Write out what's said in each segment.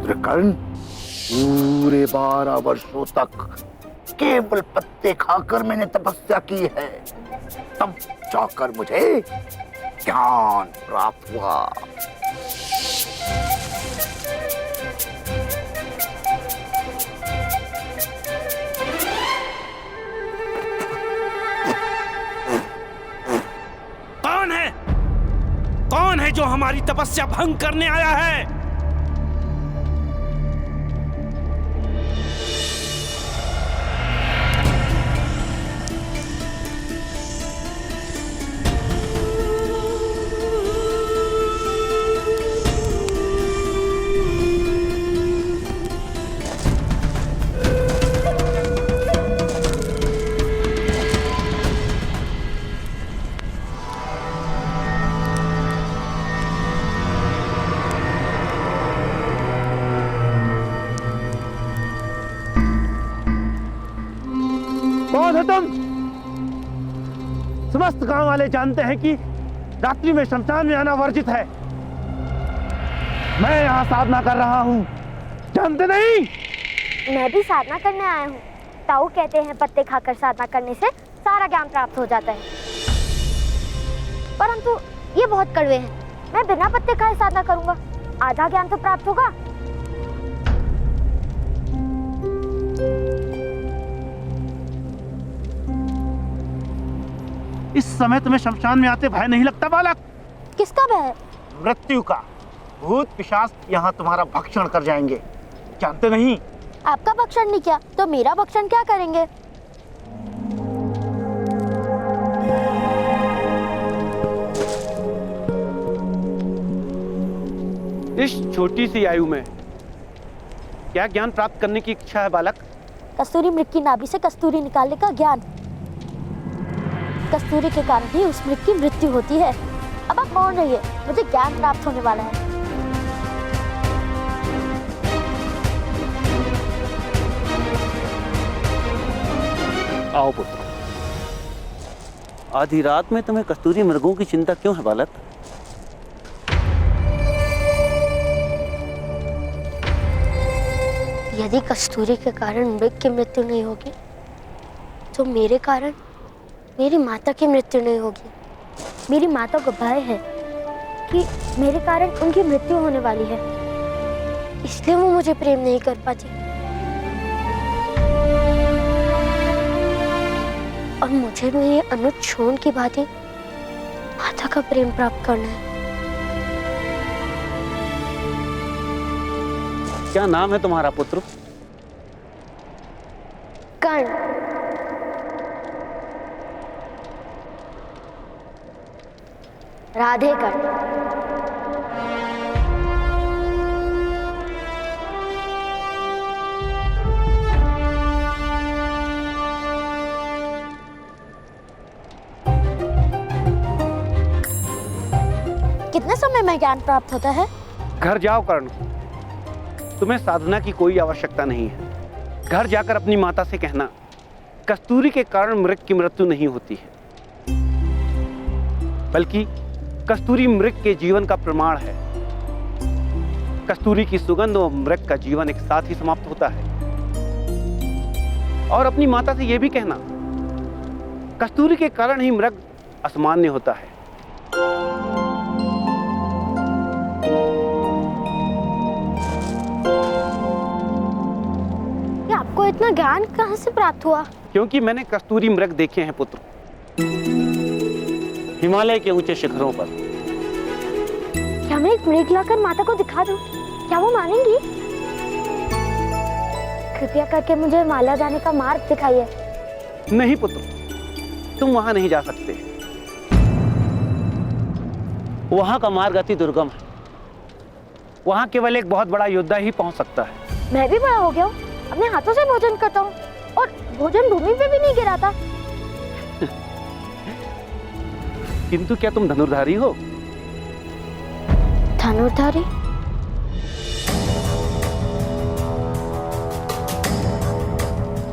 पुत्र कर्ण पूरे 12 वर्षों तक केवल पत्ते खाकर मैंने तपस्या की है, तब जाकर मुझे ज्ञान प्राप्त हुआ। कौन है जो हमारी तपस्या भंग करने आया है? कौन हो तुम? समस्त गांव वाले जानते हैं कि रात्रि में शमशान में आना वर्जित है। मैं यहाँ साधना कर रहा हूँ, जानते नहीं? मैं भी साधना करने आया हूँ। ताऊ कहते हैं पत्ते खाकर साधना करने से सारा ज्ञान प्राप्त हो जाता है, परंतु ये बहुत कड़वे हैं। मैं बिना पत्ते खाए साधना करूंगा, आधा ज्ञान तो प्राप्त होगा। इस समय तुम्हें शमशान में आते भय नहीं लगता बालक? किसका भय? मृत्यु का। भूत पिशाच यहाँ तुम्हारा भक्षण कर जाएंगे, जानते नहीं? आपका भक्षण नहीं किया तो मेरा भक्षण क्या करेंगे? इस छोटी सी आयु में क्या ज्ञान प्राप्त करने की इच्छा है बालक? कस्तूरी मृग की नाभि से कस्तूरी निकालने का ज्ञान। कस्तूरी के कारण ही उस मृग की मृत्यु होती है। अब आप मौन रहिए, मुझे ज्ञान प्राप्त होने वाला है। आओ पुत्र। आधी रात में तुम्हें कस्तूरी मृगों की चिंता क्यों है बालक? यदि कस्तूरी के कारण मृग की मृत्यु नहीं होगी तो मेरे कारण मेरी माता की मृत्यु नहीं होगी। मेरी माता को भय है कि मेरे कारण उनकी मृत्यु होने वाली है, इसलिए वो मुझे प्रेम नहीं कर पाती। और मुझे मेरी अनुज छोन की भांति माता का प्रेम प्राप्त करना है। क्या नाम है तुम्हारा पुत्र? कर्ण। राधे कर्ण। कितने समय में ज्ञान प्राप्त होता है? घर जाओ कर्ण, तुम्हें साधना की कोई आवश्यकता नहीं है। घर जाकर अपनी माता से कहना कस्तूरी के कारण मृग की मृत्यु नहीं होती है, बल्कि कस्तूरी मृग के जीवन का प्रमाण है। कस्तूरी की सुगंध और मृग का जीवन एक साथ ही समाप्त होता है। और अपनी माता से यह भी कहना कस्तूरी के कारण ही मृग असामान्य होता है। आपको इतना ज्ञान कहाँ से प्राप्त हुआ? क्योंकि मैंने कस्तूरी मृग देखे हैं पुत्र, हिमालय के ऊंचे शिखरों पर। क्या मैं एक मृग लाकर माता को दिखा दूं? क्या वो मानेंगी? कृपया करके मुझे हिमालय जाने का मार्ग दिखाइए। नहीं पुत्र, तुम वहां नहीं जा सकते। वहां का मार्ग अति दुर्गम है। वहां केवल एक बहुत बड़ा योद्धा ही पहुंच सकता है। मैं भी बड़ा हो गया हूँ, अपने हाथों से भोजन करता हूँ और भोजन भूमि पे भी नहीं गिराता। किंतु क्या तुम धनुर्धारी हो? धनुर्धारी?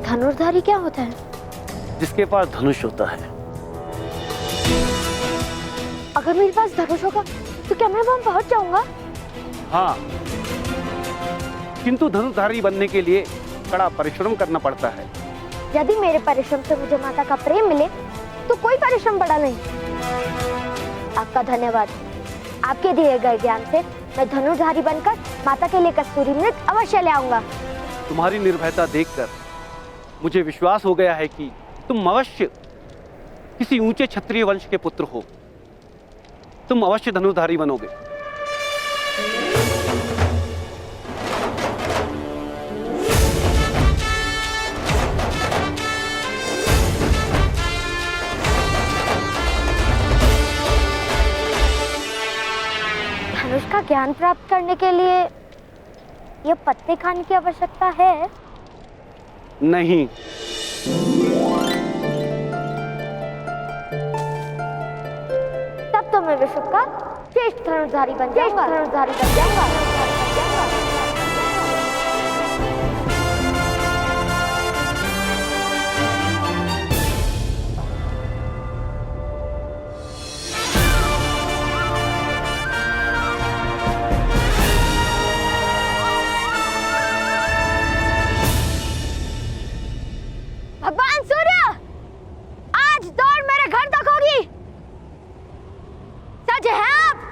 धनुर्धारी क्या होता है? जिसके पास धनुष होता है। अगर मेरे पास धनुष होगा तो क्या मैं वहां पहुंच जाऊंगा? हाँ, किंतु धनुर्धारी बनने के लिए कड़ा परिश्रम करना पड़ता है। यदि मेरे परिश्रम से मुझे माता का प्रेम मिले तो कोई परिश्रम बड़ा नहीं। आपका धन्यवाद। आपके दिए गए ज्ञान से मैं धनुर्धारी बनकर माता के लिए कस्तूरी मृग अवश्य ले आऊंगा। तुम्हारी निर्भयता देखकर मुझे विश्वास हो गया है कि तुम अवश्य किसी ऊंचे क्षत्रिय वंश के पुत्र हो। तुम अवश्य धनुर्धारी बनोगे। धनुष का ज्ञान प्राप्त करने के लिए यह पत्ते खाने की आवश्यकता है? नहीं, तब तो मैं विश्व का श्रेष्ठ धनुर्धारी बन जाऊंगा। भगवान सूर्य, आज दौड़ मेरे घर तक होगी। सच है आप?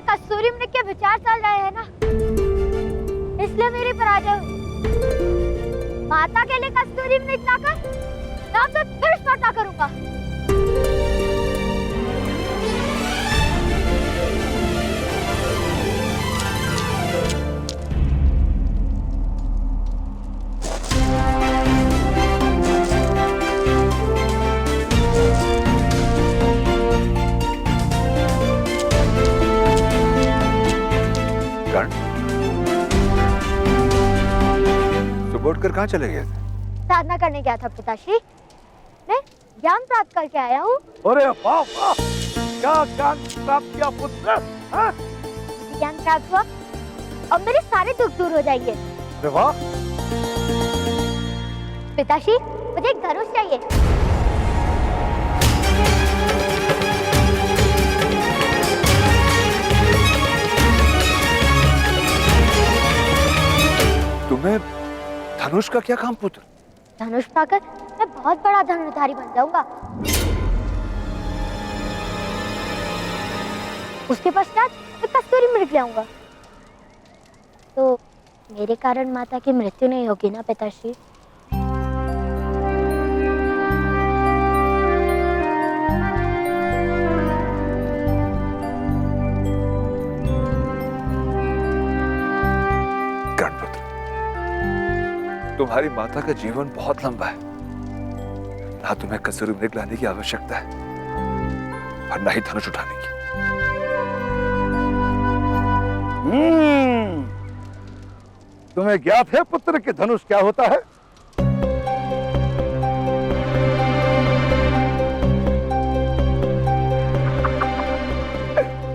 कस्तूरी मृग के विचार चल रहे हैं ना, इसलिए मेरी पराजय हुई। माता के लिए कस्तूरी मृग लाकर मैं आपसे फिर स्पर्धा करूंगा। कर कहाँ चले गए थे? साधना करने गया था पिताश्री। मैं ज्ञान प्राप्त करके आया हूँ। अरे वाह वाह, क्या ज्ञान प्राप्त किया पुत्र? ज्ञान प्राप्त हुआ और मेरे सारे दुख दूर हो जाएंगे। अरे वाह। पिताश्री, मुझे एक धनुष चाहिए। तुम्हें धनुष का क्या काम पुत्र? धनुष पाकर मैं बहुत बड़ा धनुर्धारी बन जाऊंगा। उसके पश्चात मैं कस्तूरी मृग ले आऊंगा। तो मेरे कारण माता की मृत्यु नहीं होगी ना पिताश्री? तुम्हारी माता का जीवन बहुत लंबा है, ना तुम्हें कस्तूरी मृग लाने की आवश्यकता है और ना ही धनुष उठाने की। तुम्हें ज्ञात है पुत्र के धनुष क्या होता है?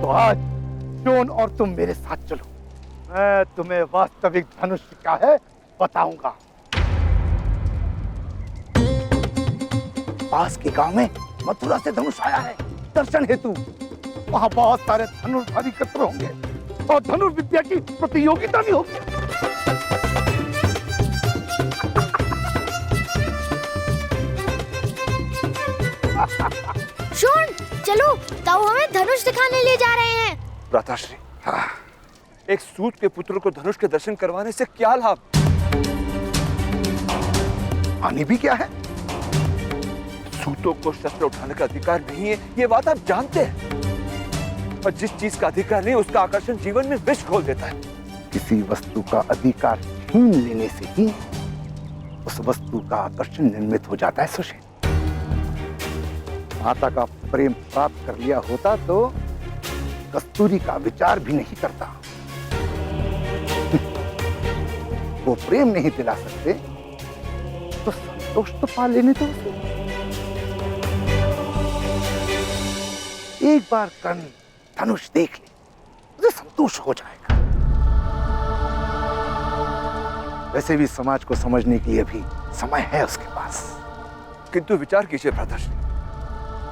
तो आज जोन और तुम मेरे साथ चलो, मैं तुम्हें वास्तविक धनुष क्या है बताऊंगा। पास के गांव में मथुरा से धनुष आया है दर्शन हेतु। वहां बहुत सारे धनुर्धारी एकत्र होंगे और धनुर्विद्या की प्रतियोगिता भी होगी। शोन, चलो, ताऊ हमें धनुष दिखाने ले जा रहे हैं। भ्राताश्री, एक सूत के पुत्र को धनुष के दर्शन करवाने से क्या लाभ? हानि भी क्या है? सूतों को शस्त्र उठाने का अधिकार नहीं है, ये बात आप जानते हैं। और जिस चीज का अधिकार नहीं, उसका आकर्षण जीवन में विष घोल देता है। किसी वस्तु का अधिकार छीन लेने से ही उस वस्तु का आकर्षण निर्मित हो जाता है सुशील। माता का प्रेम प्राप्त कर लिया होता तो कस्तूरी का विचार भी नहीं करता। वो प्रेम नहीं दिला सकते तो संतोष तो पा लेने दो उसे। एक बार कर्ण धनुष देख ले, उसे संतोष हो जाएगा। वैसे भी समाज को समझने के लिए भी समय है उसके पास। किंतु विचार कीजिए भ्राताश्री,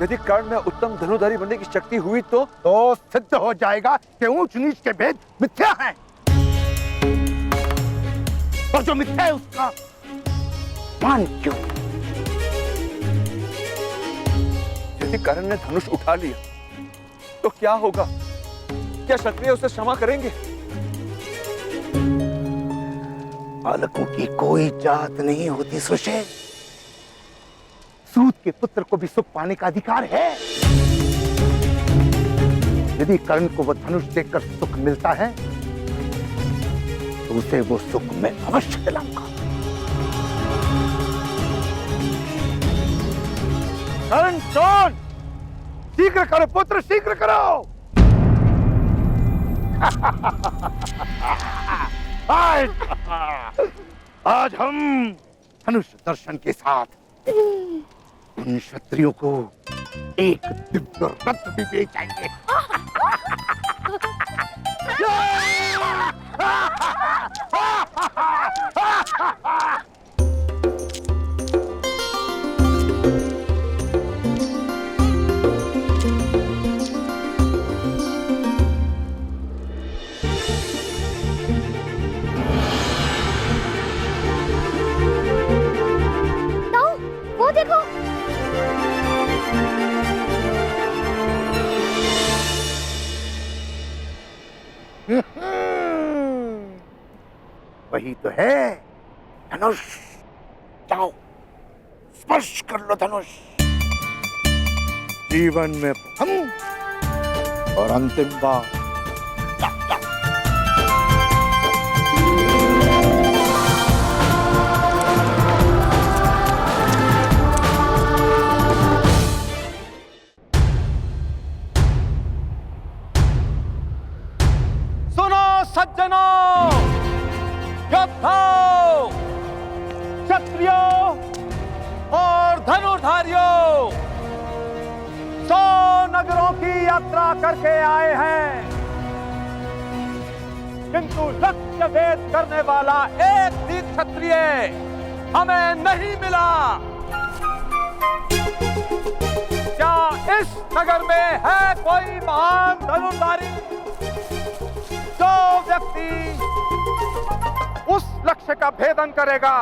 यदि कर्ण में उत्तम धनुधारी बनने की शक्ति हुई तो सिद्ध हो जाएगा कि ऊंच नीच के भेद मिथ्या हैं। और जो मिथ्या है उसका मान क्यों? यदि कर्ण ने धनुष उठा लिया तो क्या होगा? क्या क्षत्रिय उसे क्षमा करेंगे? बालकों की कोई जात नहीं होती सुशेल। सूत के पुत्र को भी सुख पाने का अधिकार है। यदि कर्ण को वो धनुष देखकर सुख मिलता है तो उसे वो सुख मैं अवश्य दिलाऊंगा। कर्ण सोन, शीघ्र करो पुत्र, शीघ्र करो। आज हम धनुष दर्शन के साथ उन क्षत्रियों को एक दिव्य रत्न भी बेचाएंगे। वो देखो, वही तो है धनुष। जाओ स्पर्श कर लो धनुष। जीवन में प्रथम और अंतिम बार। सज्जनों, योद्धाओं, क्षत्रियों और धनुर्धारियों, 100 नगरों की यात्रा करके आए हैं, किंतु लक्ष्य भेद करने वाला एक भी क्षत्रिय हमें नहीं मिला। क्या इस नगर में है कोई महान धनुर्धारी जो व्यक्ति उस लक्ष्य का भेदन करेगा?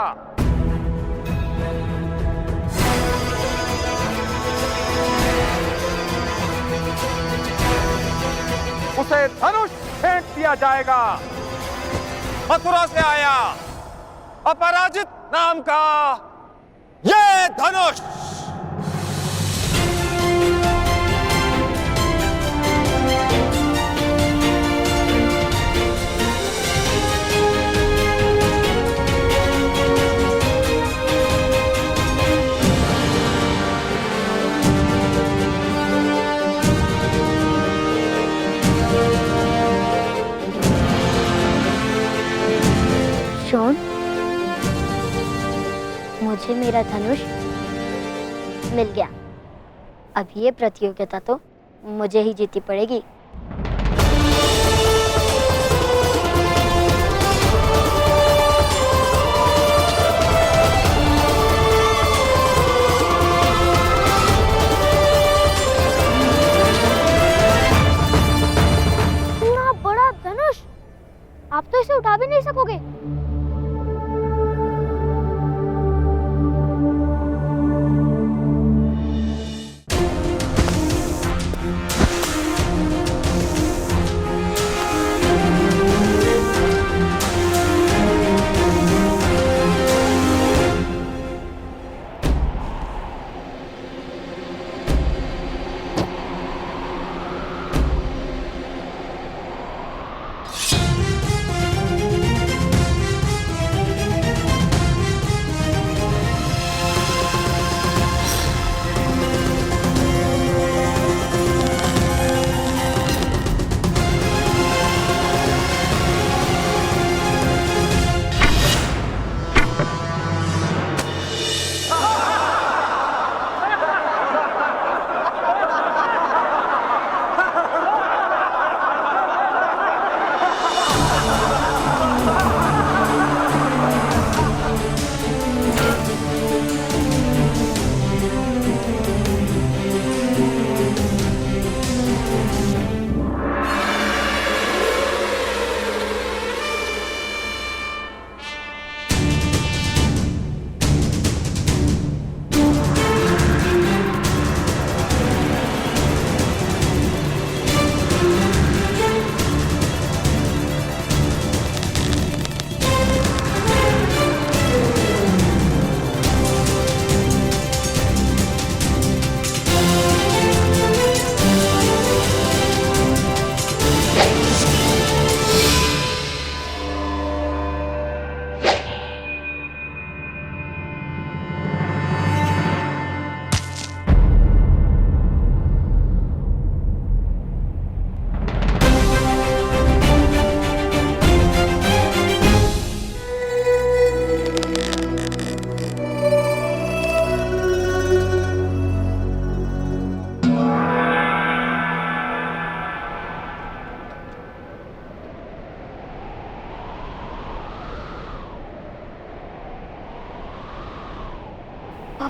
उसे धनुष भेंट दिया जाएगा। मथुरा से आया अपराजित नाम का ये धनुष। शोन, मुझे मेरा धनुष मिल गया। अब ये प्रतियोगिता तो मुझे ही जीतनी पड़ेगी। इतना बड़ा धनुष, आप तो इसे उठा भी नहीं सकोगे।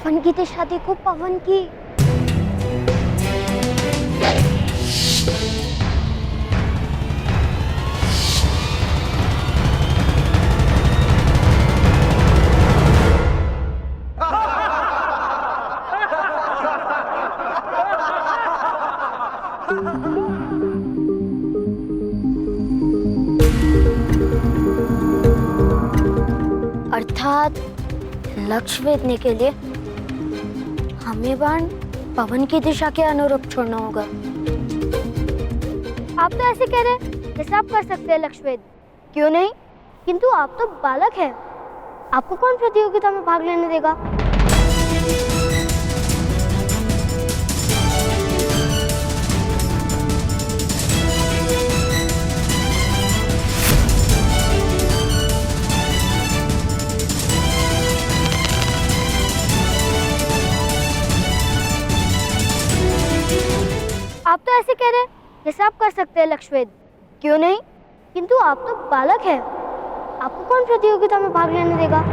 पवन की दिशा देखो, पवन की। अर्थात लक्ष्य वेधने के लिए हमें बाण पवन की दिशा के अनुरूप छोड़ना होगा। आप तो ऐसे कह रहे हैं जैसे आप कर सकते हैं लक्ष्य वेध। क्यों नहीं? किंतु आप तो बालक हैं, आपको कौन प्रतियोगिता में भाग लेने देगा? आप तो ऐसे कह रहे हैं जैसे आप कर सकते हैं लक्ष्य वेध। क्यों नहीं? किंतु आप तो बालक हैं, आपको कौन प्रतियोगिता में भाग लेने देगा?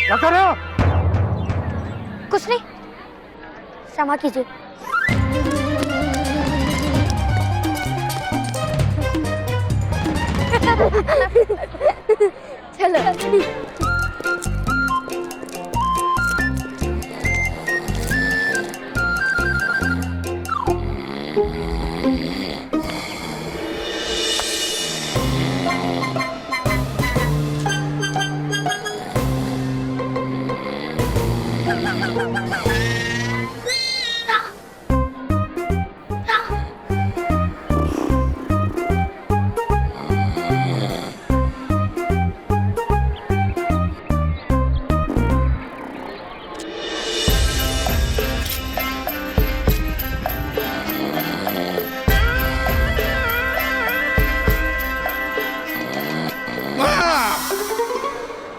क्या कर रहे हो? कुछ नहीं, क्षमा कीजिए। चलो।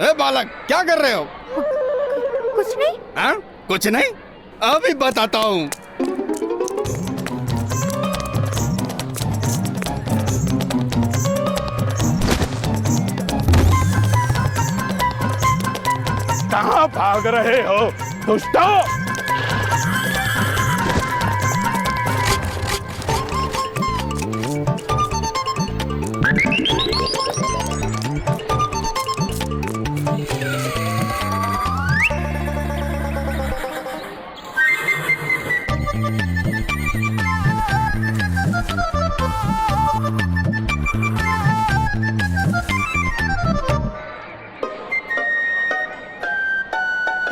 ए बालक, क्या कर रहे हो? कुछ नहीं। हाँ? कुछ नहीं? अभी बताता हूँ। कहाँ भाग रहे हो दुष्टों?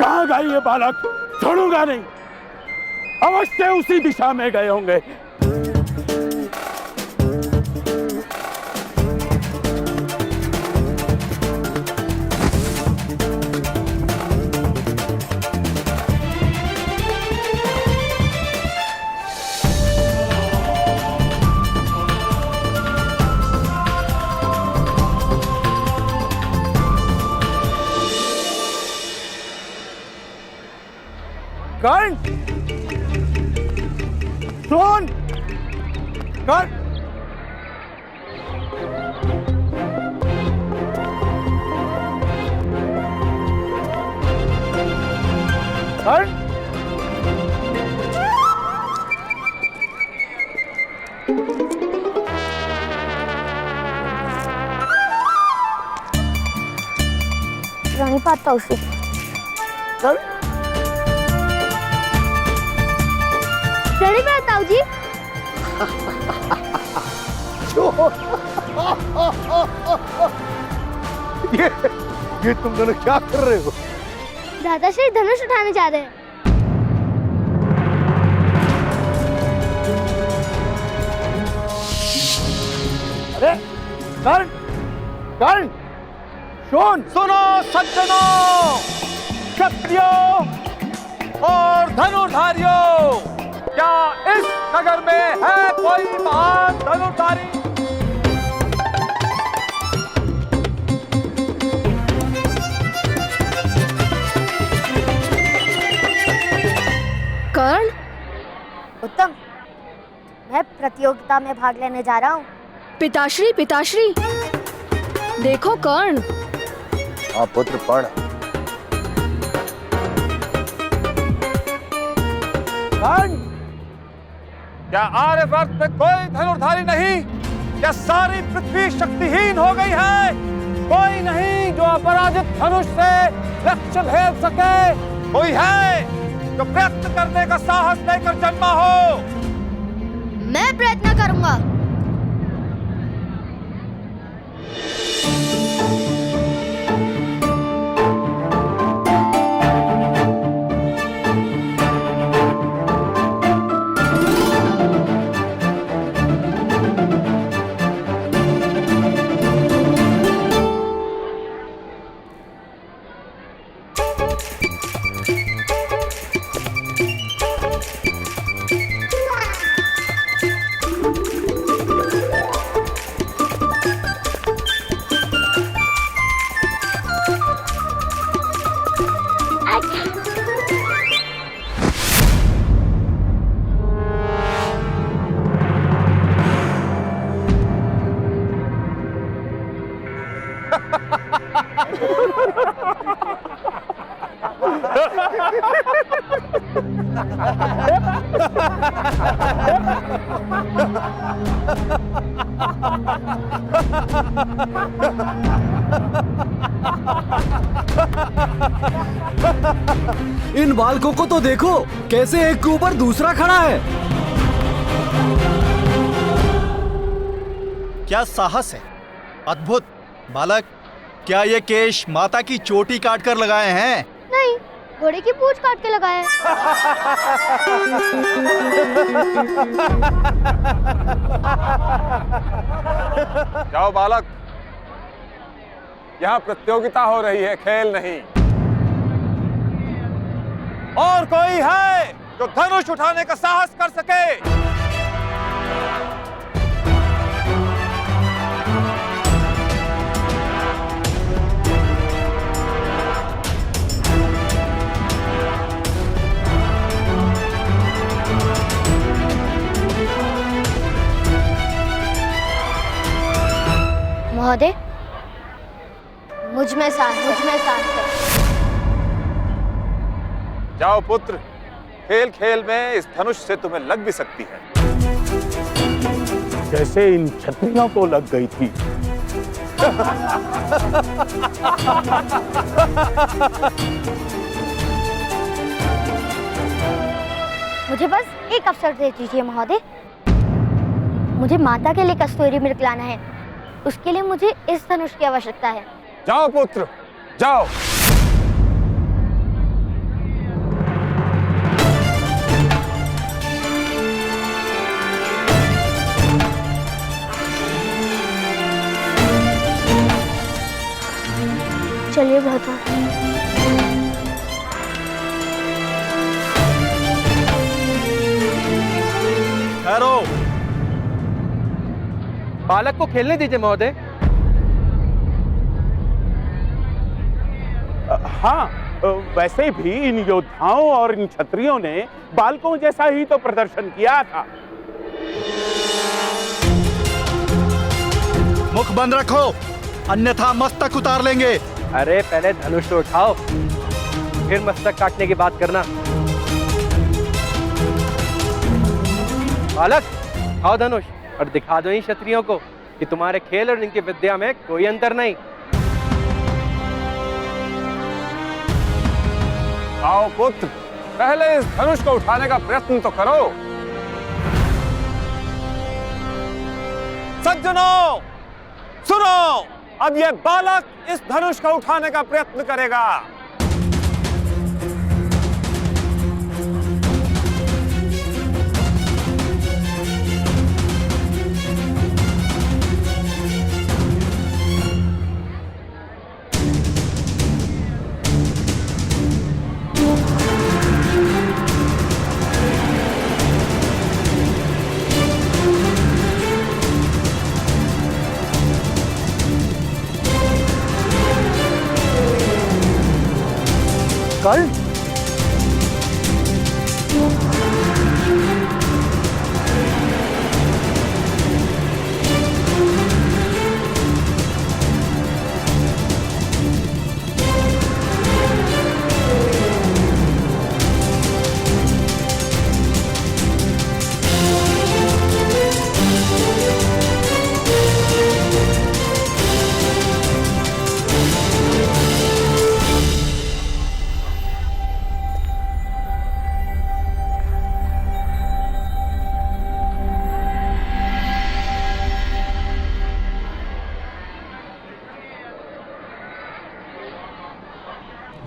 कहाँ गए ये बालक? छोड़ूंगा नहीं, अवश्य उसी दिशा में गए होंगे। कर्ण, सुन, कर्ण, कर्ण, नहीं पाता उसे। कर्ण, रेडी पे ताऊ जी। ये तुम दोनों क्या कर रहे हो? दादाश्री धनुष उठाने जा रहे हैं। अरे कर्ण, कर्ण, सुनो सज्जनों, क्षत्रियों और धनुर्धारियों, क्या इस नगर में है कोई महान धनुर्धारी? कर्ण, उत्तम, मैं प्रतियोगिता में भाग लेने जा रहा हूँ। पिताश्री, पिताश्री, देखो कर्ण। हाँ पुत्र, पढ़। क्या आर्यवर्त में कोई धनुर्धारी नहीं? क्या सारी पृथ्वी शक्तिहीन हो गई है? कोई नहीं जो अपराजित धनुष से लक्ष्य भेद सके? कोई है जो प्रयत्न करने का साहस लेकर जन्मा हो? मैं प्रयत्न करूंगा। इन बालकों को तो देखो, कैसे एक के ऊपर दूसरा खड़ा है। क्या साहस है, अद्भुत। बालक, क्या ये केश माता की चोटी काट कर लगाए हैं? नहीं, घोड़े की पूंछ काट के लगाया है। जाओ बालक, यहाँ प्रतियोगिता हो रही है, खेल नहीं। और कोई है जो धनुष उठाने का साहस कर सके? महोदय, मुझ में साहस है। जाओ पुत्र, खेल खेल में इस धनुष से तुम्हें लग भी सकती है। जैसे इन क्षत्रियों को लग गई थी। मुझे बस एक अवसर दे दीजिए महोदय। मुझे माता के लिए कस्तूरी मृग लाना है। उसके लिए मुझे इस धनुष की आवश्यकता है। जाओ पुत्र, जाओ। चलिए भ्राता। ठहरो। बालक को खेलने दीजिए महोदय। हाँ, वैसे भी इन योद्धाओं और इन क्षत्रियों ने बालकों जैसा ही तो प्रदर्शन किया था। मुख बंद रखो, अन्यथा मस्तक उतार लेंगे। अरे पहले धनुष तो उठाओ, फिर मस्तक काटने की बात करना। बालक, आओ धनुष और दिखा दो इन क्षत्रियों को कि तुम्हारे खेल और इनकी विद्या में कोई अंतर नहीं। आओ पुत्र, पहले इस धनुष को उठाने का प्रयत्न तो करो। सज्जनों, सुनो, अब यह बालक इस धनुष को उठाने का प्रयत्न करेगा। कर्ण,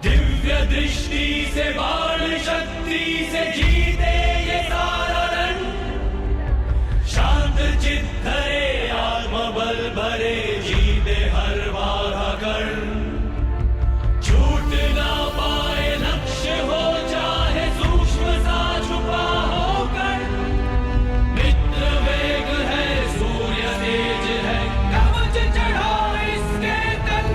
दिव्य दृष्टि से बाण शक्ति से जीते ये सारा रण, शांत चित्त धरे आत्मबल भरे जीते हर बाधा कर्ण, छूट ना पाए लक्ष्य हो चाहे सूक्ष्म सा छुपा हो कर्ण, मित्र वेग है सूर्य तेज है कवच चढ़ा इसके तन।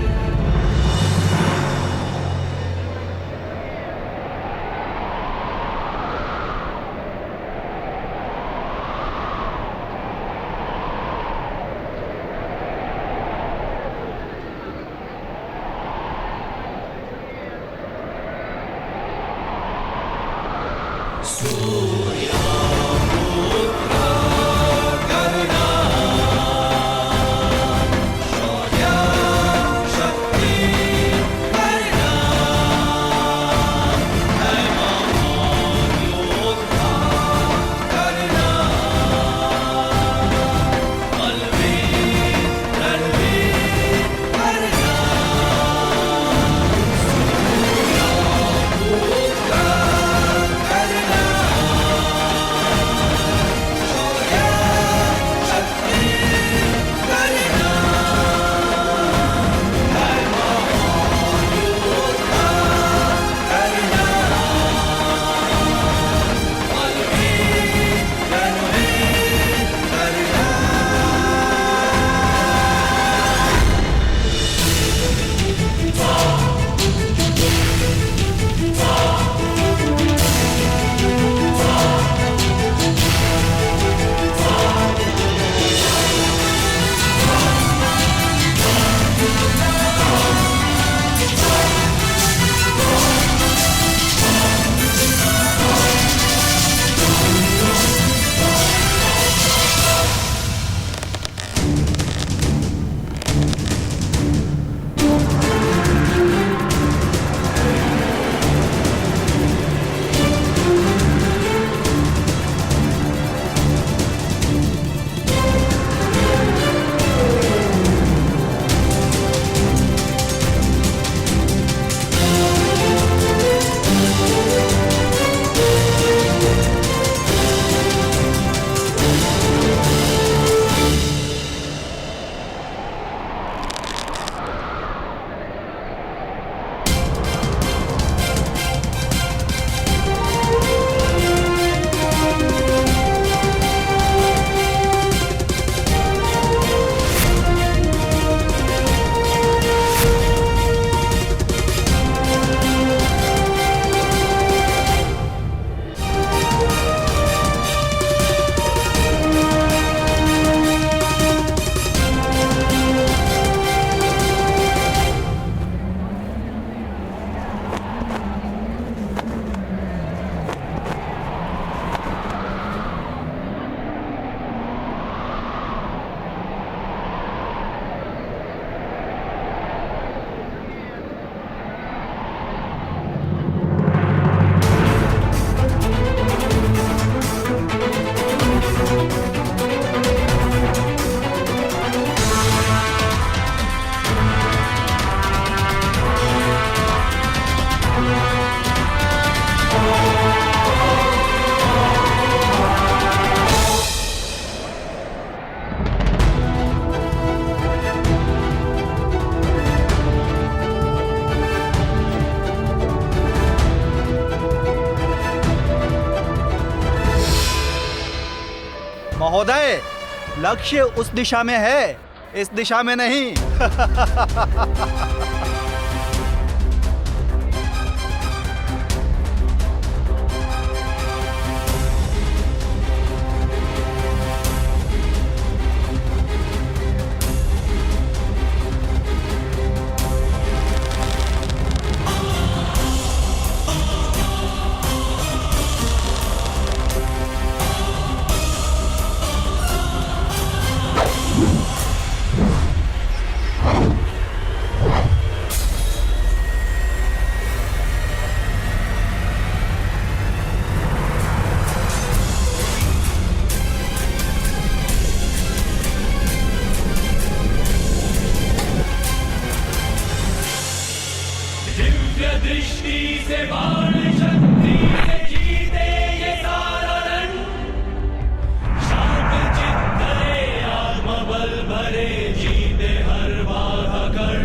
महोदय, लक्ष्य उस दिशा में है, इस दिशा में नहीं। दिव्य दृष्टि से बाण शक्ति से जीते ये सारा रण, शांत चित्त धरे आत्मबल भरे जीते हर बाधा कण,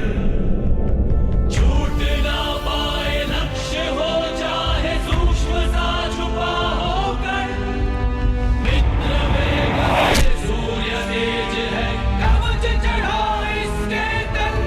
छूट ना पाए लक्ष्य हो चाहे सूक्ष्म सा छुपा हो कण, मित्र वेग है सूर्य तेज है कवच चढ़ा इसके तन।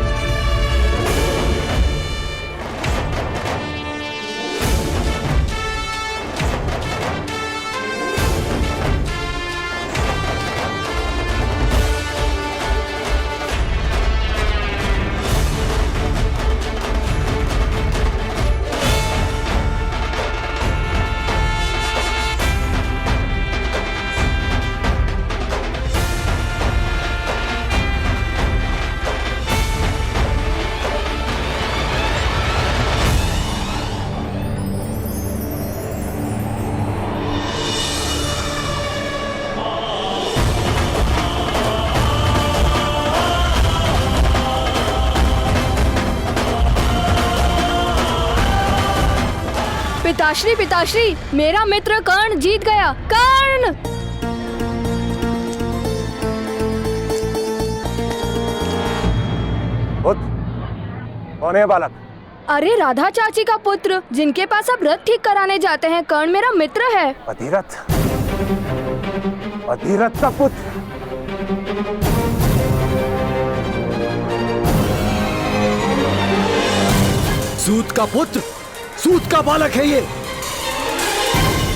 पिताश्री पिताश्री, मेरा मित्र कर्ण जीत गया। कर्ण! कौन है बालक? अरे राधा चाची का पुत्र, जिनके पास आप रथ ठीक कराने जाते हैं। कर्ण मेरा मित्र है। अधिरथ, अधिरथ का पुत्र। सूत का पुत्र, सूत का बालक है ये।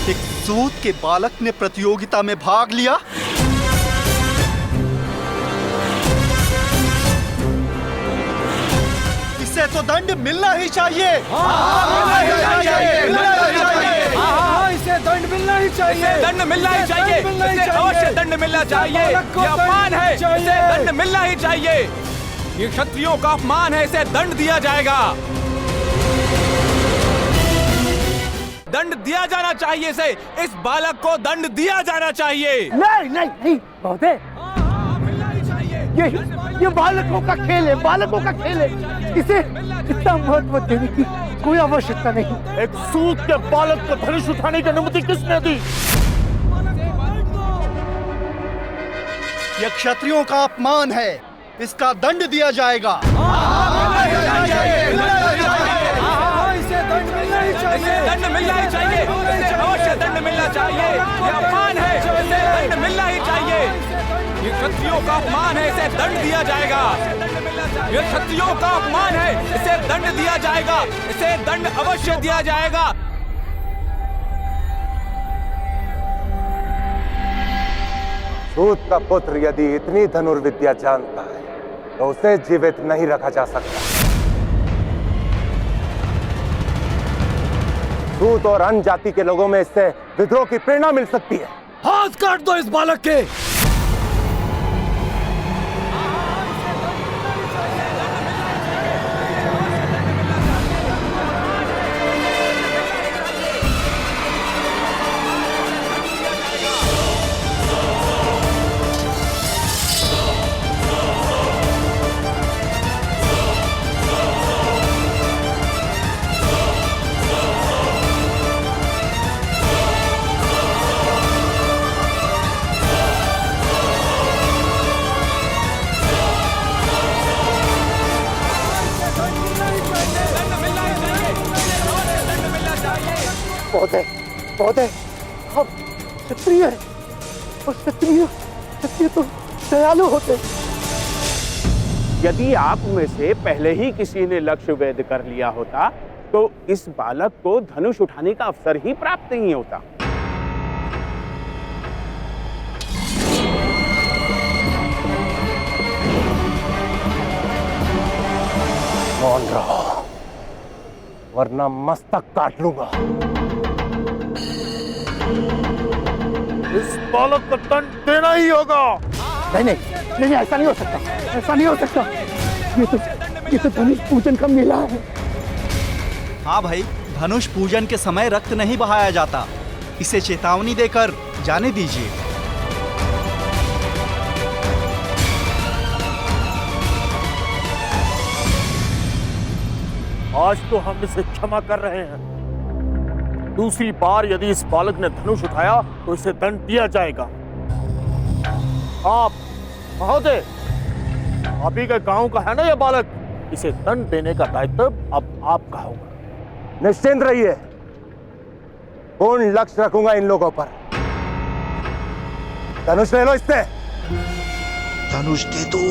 एक सूत के बालक ने प्रतियोगिता में भाग लिया। इसे तो दंड मिलना ही चाहिए। इसे दंड मिलना ही चाहिए। दंड मिलना ही चाहिए। इसे अवश्य दंड मिलना चाहिए। ये अपमान है, इसे दंड मिलना ही चाहिए। ये क्षत्रियों का अपमान है, इसे दंड दिया जाएगा। दंड दिया जाना चाहिए इसे। इस बालक को दंड दिया जाना चाहिए। नहीं नहीं नहीं महोदय, ये बालकों का खेल है, बालकों का खेल है। इसे इतना महत्व देने की कोई आवश्यकता नहीं। एक सूत के बालक को धनुष उठाने की अनुमति किसने दी? यह क्षत्रियों का अपमान है, इसका दंड दिया जाएगा। इसे दंड मिलना ही चाहिए। दंड मिलना ही चाहिए। इसे अवश्य दंड मिलना चाहिए। ये अपमान है, इसे दंड मिलना ही चाहिए। ये क्षत्रियों का अपमान है, इसे दंड दिया जाएगा। ये क्षत्रियों का अपमान है, इसे दंड दिया जाएगा। इसे दंड अवश्य दिया जाएगा। सूत का पुत्र यदि इतनी धनुर्विद्या जानता है तो उसे जीवित नहीं रखा जा सकता। सूत और अन्य जाति के लोगों में इससे विद्रोह की प्रेरणा मिल सकती है। हाथ काट दो इस बालक के। महोदय, हम क्षत्रिय हैं और क्षत्रिय तो दयालु होते। यदि आप में से पहले ही किसी ने लक्ष्य वेद कर लिया होता तो इस बालक को धनुष उठाने का अवसर ही प्राप्त नहीं होता। मौन रहो वरना मस्तक काट लूंगा। इस बालक को दंड देना ही होगा। नहीं नहीं नहीं, ऐसा नहीं हो सकता, ऐसा नहीं हो सकता। ये तो धनुष पूजन का मेला है। हाँ भाई, धनुष पूजन के समय रक्त नहीं बहाया जाता। इसे चेतावनी देकर जाने दीजिए। आज तो हम इसे क्षमा कर रहे हैं। दूसरी बार यदि इस बालक ने धनुष उठाया तो इसे दंड दिया जाएगा। आप महोदय, आप ही के गांव का है ना यह बालक, इसे दंड देने का दायित्व अब आपका होगा। निश्चिंत रहिए, पूर्ण लक्ष्य रखूंगा इन लोगों पर। धनुष ले लो इससे। धनुष दे दो।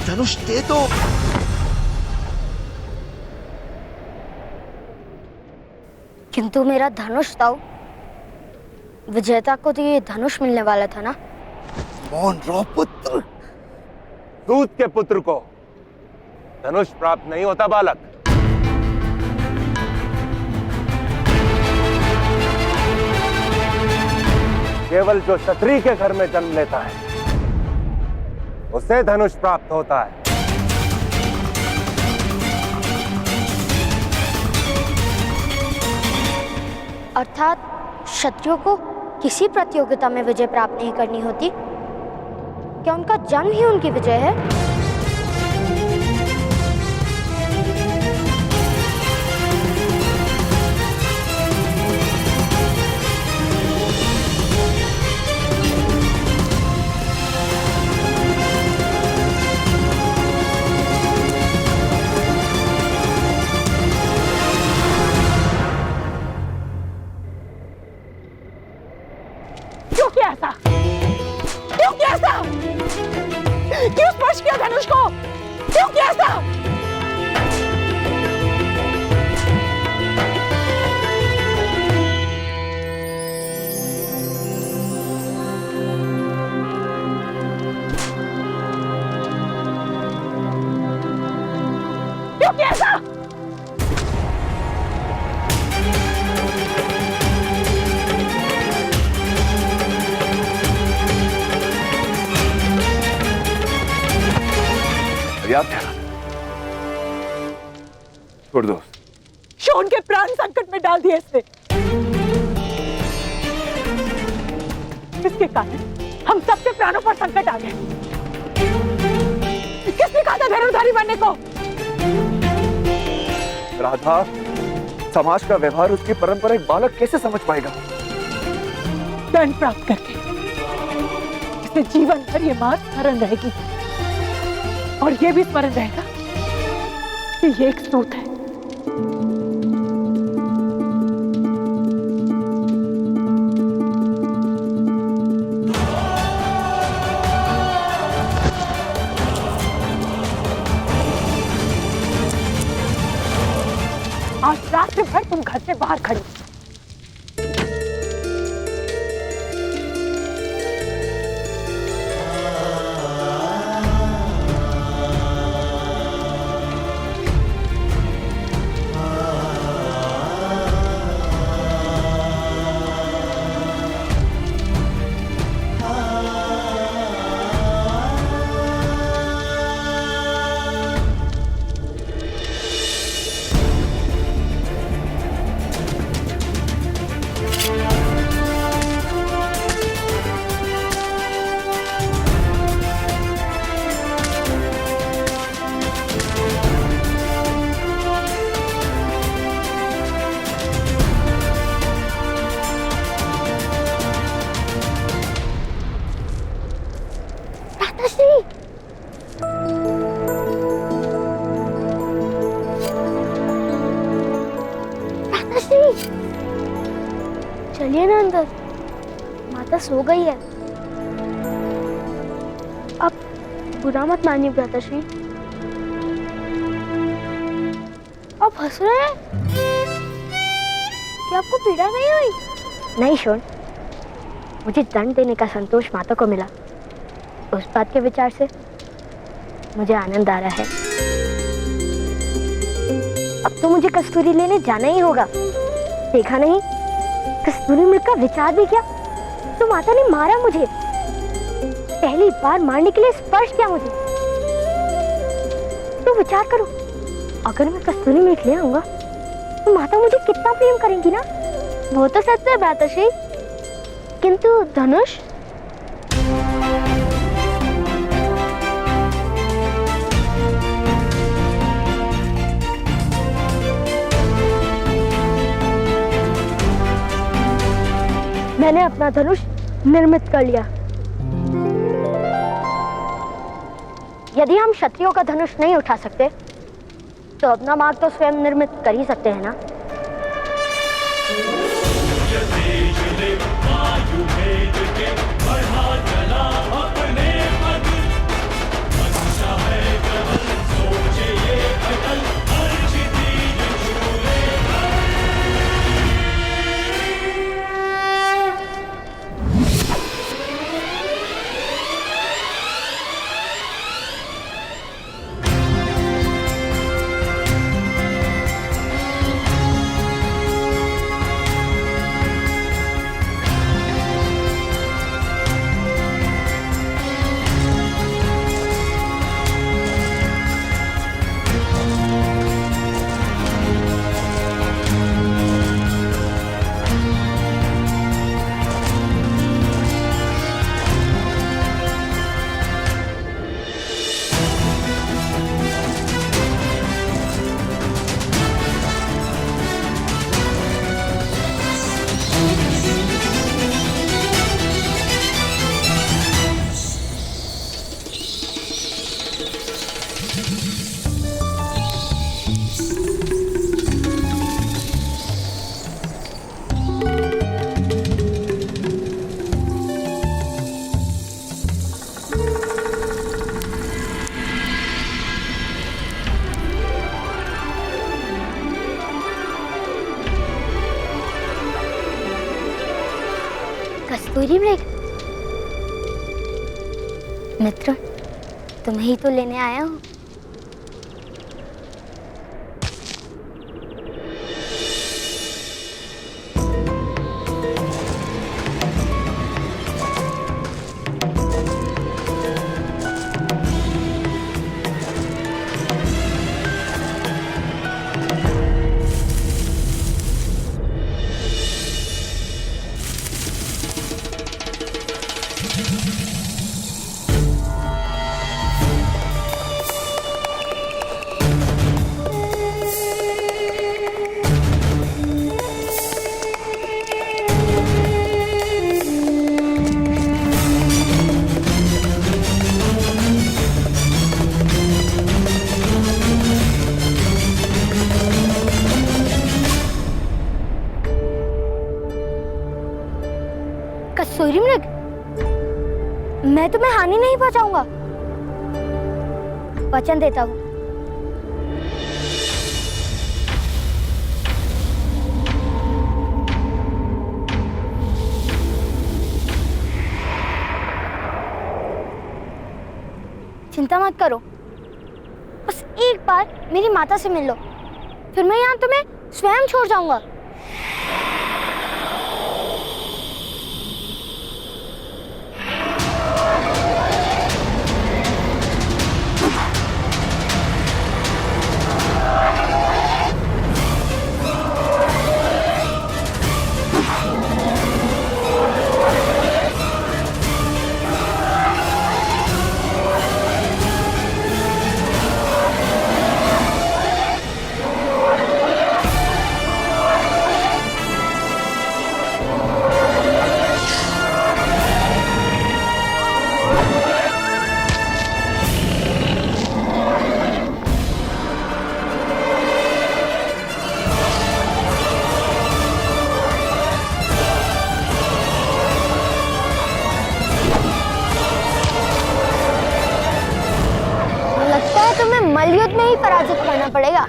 धनुष दे दो। किंतु मेरा धनुष था, विजेता को तो ये धनुष मिलने वाला था ना। मौन रहो पुत्र। दूत के पुत्र को धनुष प्राप्त नहीं होता बालक। केवल जो क्षत्रिय के घर में जन्म लेता है उसे धनुष प्राप्त होता है। अर्थात क्षत्रियों को किसी प्रतियोगिता में विजय प्राप्त नहीं करनी होती? क्या उनका जन्म ही उनकी विजय है? क्यों स्पर्श किया धनुष को? क्यों किया ऐसा? क्यों किया ऐसा? छोड़ दो। शोन के प्राण संकट में डाल दिए इसने। इसके कारण हम सबके प्राणों पर संकट आ गए। किसने कहा था धनुर्धारी बनने को? राधा, समाज का व्यवहार, उसकी परंपरा एक बालक कैसे समझ पाएगा? दंड प्राप्त करके इसे जीवन भर ये मां स्मरण रहेगी, और ये भी स्मरण रहेगा कि ये एक सूत है। आज रात भर तुम घर से बाहर खड़ी। चलिए ना अंदर, माता सो गई है। अब बुरा मत मानिए भ्राताश्री। आप हंस रहे हैं? क्या आपको पीड़ा नहीं हुई? नहीं शोन, मुझे दंड देने का संतोष माता को मिला। उस बात के विचार से मुझे आनंद आ रहा है। अब तो मुझे कस्तूरी लेने जाना ही होगा। देखा नहीं, किस कस्तूरी मृग का विचार भी किया तो माता ने मारा मुझे। पहली बार मारने के लिए स्पर्श किया मुझे। तो विचार करो, अगर मैं कस्तूरी मृग ले आऊंगा तो माता मुझे कितना प्रेम करेंगी ना। वो तो सच है भ्राताश्री, किंतु धनुष? मैंने अपना धनुष निर्मित कर लिया। यदि हम क्षत्रियों का धनुष नहीं उठा सकते तो अपना मार्ग तो स्वयं निर्मित कर ही सकते हैं ना। कस्तूरी मृग मित्र, तुम्हें ही तो लेने आया हूँ। कस्तूरी मृग, मैं तुम्हें हानि नहीं पहुंचाऊंगा, वचन देता हूं। चिंता मत करो, बस एक बार मेरी माता से मिल लो, फिर मैं यहाँ तुम्हें स्वयं छोड़ जाऊंगा। मलयुद्ध में ही पराजित करना पड़ेगा।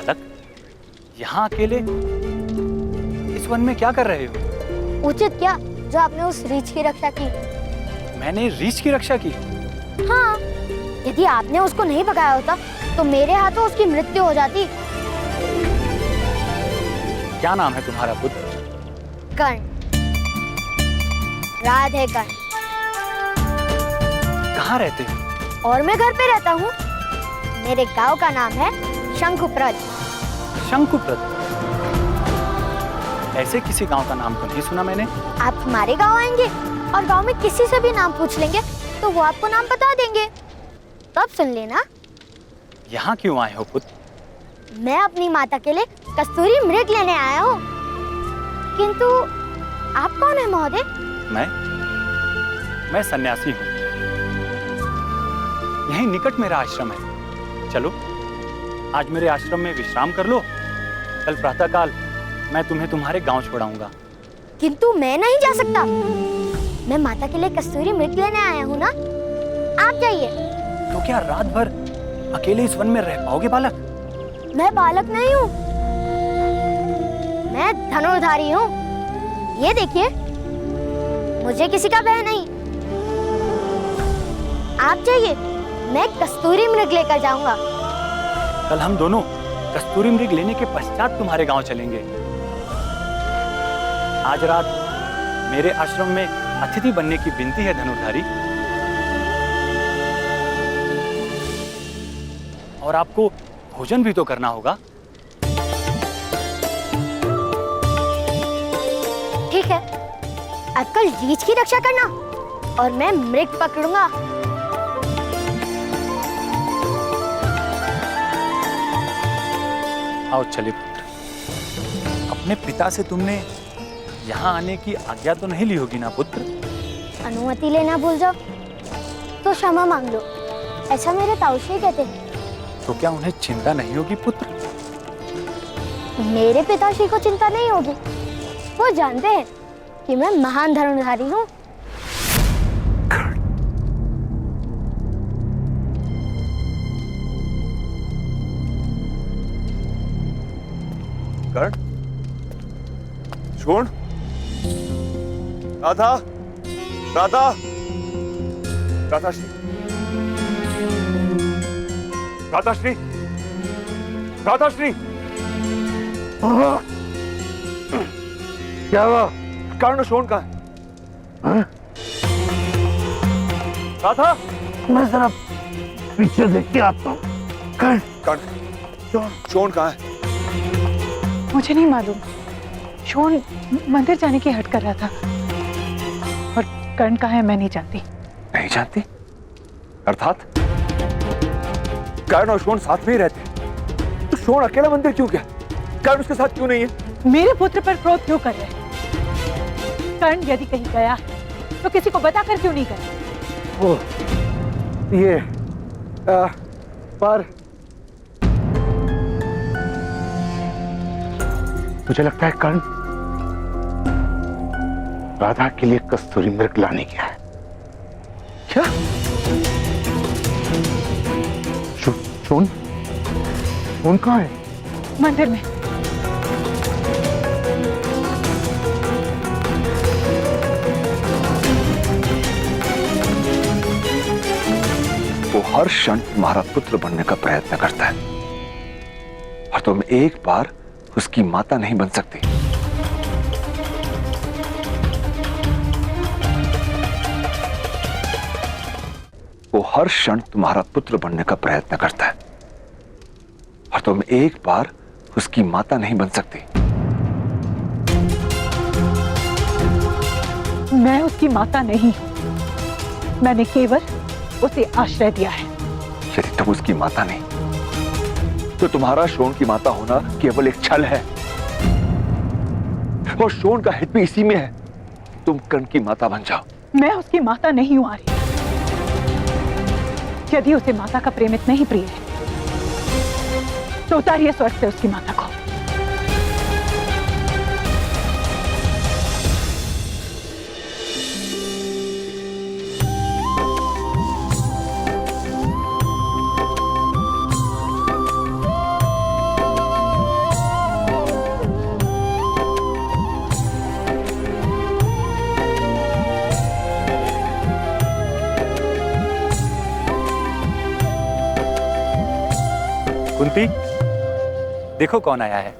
बालक, यहाँ अकेले इस वन में क्या कर रहे हो? उचित क्या जो आपने उस रीछ की रक्षा की? मैंने रीछ की रक्षा की? हाँ, यदि आपने उसको नहीं भगाया होता तो मेरे हाथों उसकी मृत्यु हो जाती। क्या नाम है तुम्हारा पुत्र? कर्ण, राधे कर्ण। कहाँ रहते हो? और मैं घर पे रहता हूँ। मेरे गांव का नाम है शंकुप्रद। शंकुप्रद? ऐसे किसी गांव का नाम तो नहीं सुना मैंने। आप हमारे गांव आएंगे और गांव में किसी से भी नाम पूछ लेंगे तो वो आपको नाम बता देंगे, तब सुन लेना। यहाँ क्यों आए हो पुत्र? मैं अपनी माता के लिए कस्तूरी मृग लेने आया हूँ। किंतु आप कौन है महोदय? मैं सन्यासी हूँ। यहीं निकट मेरा आश्रम है। चलो, आज मेरे आश्रम में विश्राम कर लो। कल प्रातःकाल मैं तुम्हें तुम्हारे गांव छोड़ाऊंगा। किंतु मैं नहीं जा सकता। मैं माता के लिए कस्तूरी मृग लेने आया हूँ ना। आप जाइए। तो क्या रात भर अकेले इस वन में रह पाओगे बालक? मैं बालक नहीं हूँ, मैं धनुर्धारी हूँ। ये देखिए, मुझे किसी का भय नहीं। आप जाइए, मैं कस्तूरी मृग लेकर जाऊंगा। कल हम दोनों कस्तूरी मृग लेने के पश्चात तुम्हारे गांव चलेंगे। आज रात मेरे आश्रम में अतिथि बनने की विनती है धनुर्धारी। और आपको भोजन भी तो करना होगा। ठीक है, अब कल रीछ की रक्षा करना और मैं मृग पकड़ूंगा। आओ चले पुत्र। अपने पिता से तुमने यहाँ आने की आज्ञा तो नहीं ली होगी ना पुत्र? अनुमति लेना भूल जाओ तो क्षमा मांग लो, ऐसा मेरे ताऊश्री कहते हैं। तो क्या उन्हें चिंता नहीं होगी पुत्र? मेरे पिताश्री को चिंता नहीं होगी। वो जानते हैं कि मैं महान धनुर्धारी हूँ। कर्ण, शोण, राधा, राधा, राधाश्री, राधाश्री, राधाश्री। क्या हुआ? कर्ण शोण का है? राधा, मैं जरा पीछे देख के आता हूँ। कर्ण, शोण कहाँ है? मुझे नहीं मालूम। शोण मंदिर जाने की हट कर रहा था। और कर्ण कहाँ है मैं नहीं जानती। नहीं जानती? अर्थात कर्ण और शोण साथ में ही रहते हैं। तो शोण अकेला मंदिर क्यों गया? कर्ण उसके साथ क्यों नहीं है? मेरे पुत्र पर क्रोध क्यों कर रहे हैं? कर्ण यदि कहीं गया तो किसी को बताकर क्यों नहीं गया? वो ये पर मुझे लगता है कर्ण राधा के लिए कस्तूरी मृग लाने गया है। क्या? शोण कहाँ है? मंदिर में। वो हर क्षण तुम्हारा पुत्र बनने का प्रयत्न करता है और तुम एक बार उसकी माता नहीं बन सकती। वो हर क्षण तुम्हारा पुत्र बनने का प्रयत्न करता है और तुम एक बार उसकी माता नहीं बन सकती। मैं उसकी माता नहीं हूं। मैंने केवल उसे आश्रय दिया है। यदि तुम उसकी माता नहीं तो तुम्हारा शोण की माता होना केवल एक छल है और शोण का हित भी इसी में है। तुम कर्ण की माता बन जाओ। मैं उसकी माता नहीं हूं आर्य। यदि उसे माता का प्रेम इतना ही प्रिय है तो उतारिए स्वर्ग से उसकी माता को। कुंती, देखो कौन आया है।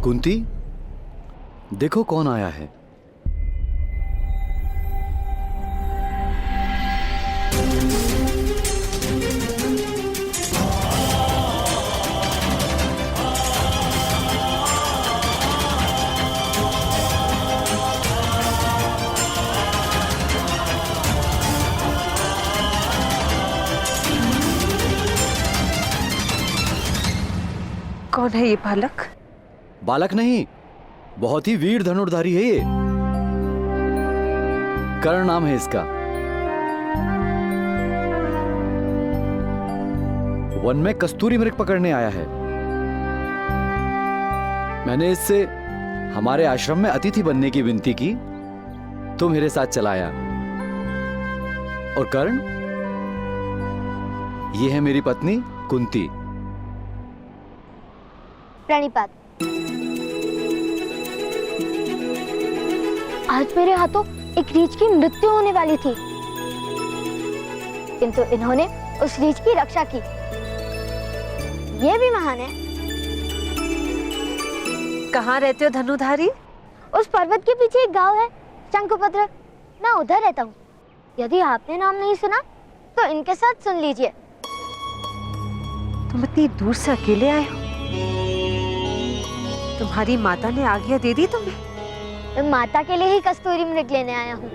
कुंती, देखो कौन आया है। कौन है ये बालक? बालक नहीं, बहुत ही वीर धनुर्धारी है ये। कर्ण नाम है इसका। वन में कस्तूरी मृग पकड़ने आया है। मैंने इससे हमारे आश्रम में अतिथि बनने की विनती की तो मेरे साथ चला आया। और कर्ण, ये है मेरी पत्नी कुंती। प्रणिपात। आज मेरे हाथों एक रीछ की मृत्यु होने वाली थी, किंतु इन्होंने उस रीछ की रक्षा की। ये भी महान है। कहाँ रहते हो धनुधारी? उस पर्वत के पीछे एक गांव है, शंकुपत्र। मैं उधर रहता हूँ। यदि आपने नाम नहीं सुना तो इनके साथ सुन लीजिए। तुम इतनी दूर से अकेले आए हो? तुम्हारी माता ने आज्ञा दे दी तुम्हें? मैं माता के लिए ही कस्तूरी मृग लेने आया हूँ।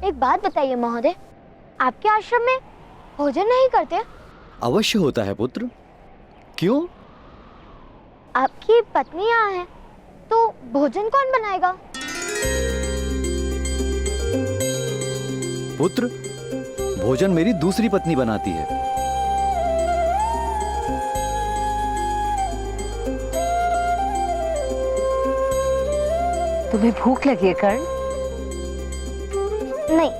एक बात बताइए महोदय, आपके आश्रम में भोजन नहीं करते? अवश्य होता है पुत्र। क्यों? आपकी पत्नी यहाँ है तो भोजन कौन बनाएगा? पुत्र, भोजन मेरी दूसरी पत्नी बनाती है। तुम्हें भूख लगी है कर्ण? नहीं,